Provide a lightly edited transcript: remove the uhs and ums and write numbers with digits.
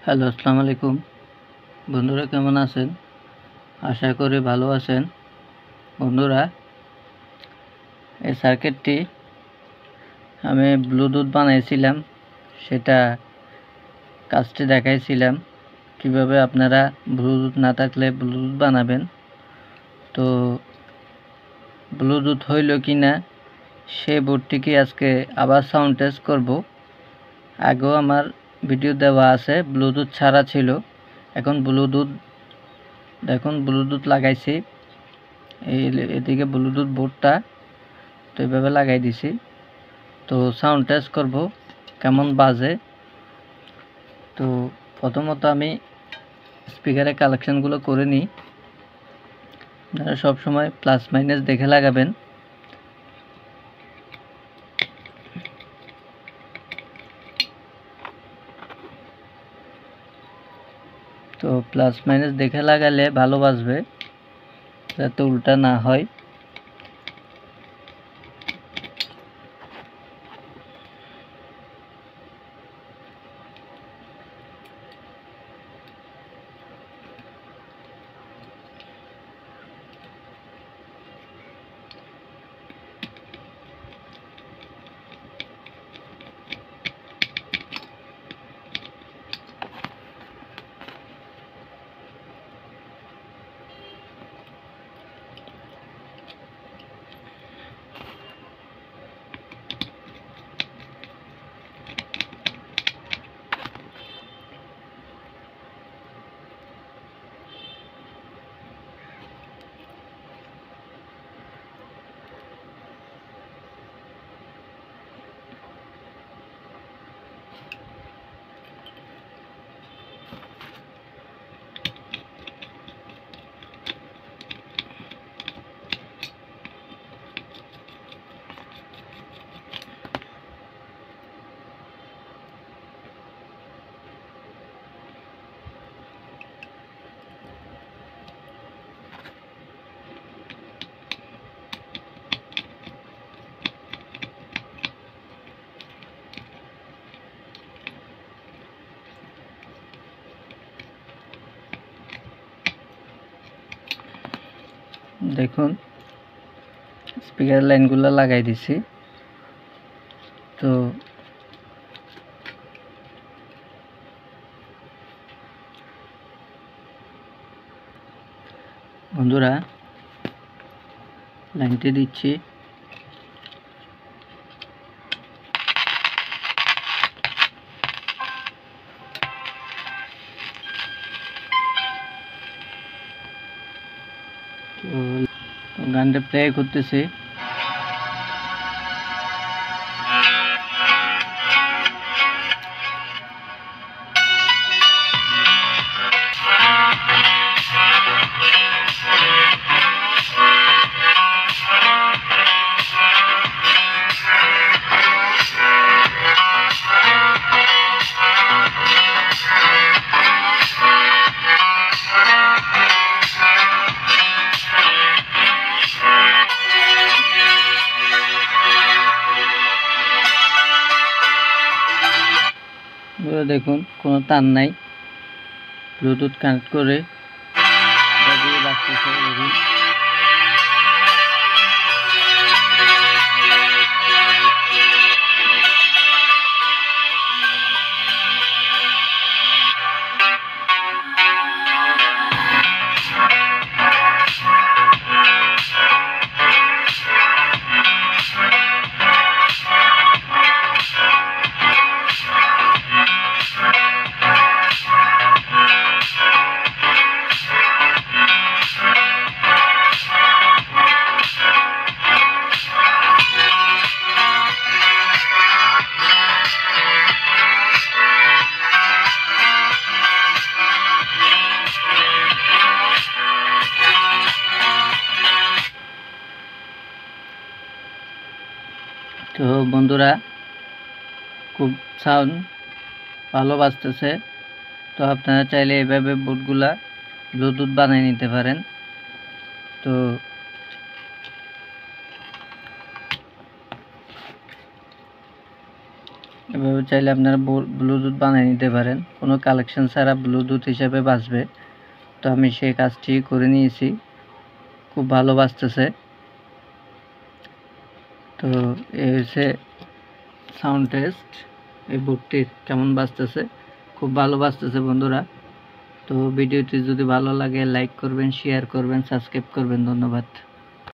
Hello, আসসালামু আলাইকুম। বন্ধুরা কেমন আছেন? আশা করি ভালো আছেন। বন্ধুরা, এই সার্কিটটি আমি ব্লুটুথ বানাইছিলাম, সেটা কাজটি দেখাইছিলাম কিভাবে আপনারা ব্লুটুথ না থাকলে ব্লুটুথ বানাবেন। তো ব্লুটুথ হইল কি না সেই বোর্ডটিকে আজকে আবার সাউন্ড টেস্ট করব। আগেও আমার ভিডিও দেওয়া আছে, ব্লুটুথ ছাড়া ছিল। এখন ব্লুটুথ দেখুন, ব্লুটুথ লাগাইছি। এদিকে ব্লুটুথ বোর্ডটা তো এইভাবে লাগাই দিছি। তো সাউন্ড টেস্ট করব কেমন বাজে। তো প্রথমত আমি স্পিকারের কালেকশনগুলো করে নিই। আপনারা সবসময় প্লাস মাইনাস দেখে লাগাবেন। তো প্লাস মাইনাস দেখে লাগালে ভালো বাজবে, যাতে উল্টা না হয়। দেখুন, স্পিকার লাইনগুলো লাগাই দিছি। তো বন্ধুরা, লাইনটি দিচ্ছি। তো গানটা প্লে করতেছি। দেখুন, কোনো তার নাই, ব্লুটুথ কানেক্ট করে বাজতেছে। দেখুন, তো বন্ধুরা, খুব সাউন্ড ভালো বাজতেছে। তো আপনারা চাইলে এইভাবে বোর্ডগুলা ব্লুটুথ বানিয়ে নিতে পারেন। তো এভাবে চাইলে আপনারা ব্লুটুথ বানিয়ে নিতে পারেন, কোনো কালেকশন ছাড়া ব্লুটুথ হিসাবে বাজবে। তো আমি সেই কাজটি করে নিয়েছি, খুব ভালো বাজতেছে। তো এই হচ্ছে সাউন্ড টেস্ট, এই বোর্ডটির কেমন বাজতেছে, খুব ভালো বাজতেছে বন্ধুরা। তো ভিডিওটি যদি ভালো লাগে লাইক করবেন, শেয়ার করবেন, সাবস্ক্রাইব করবেন। ধন্যবাদ।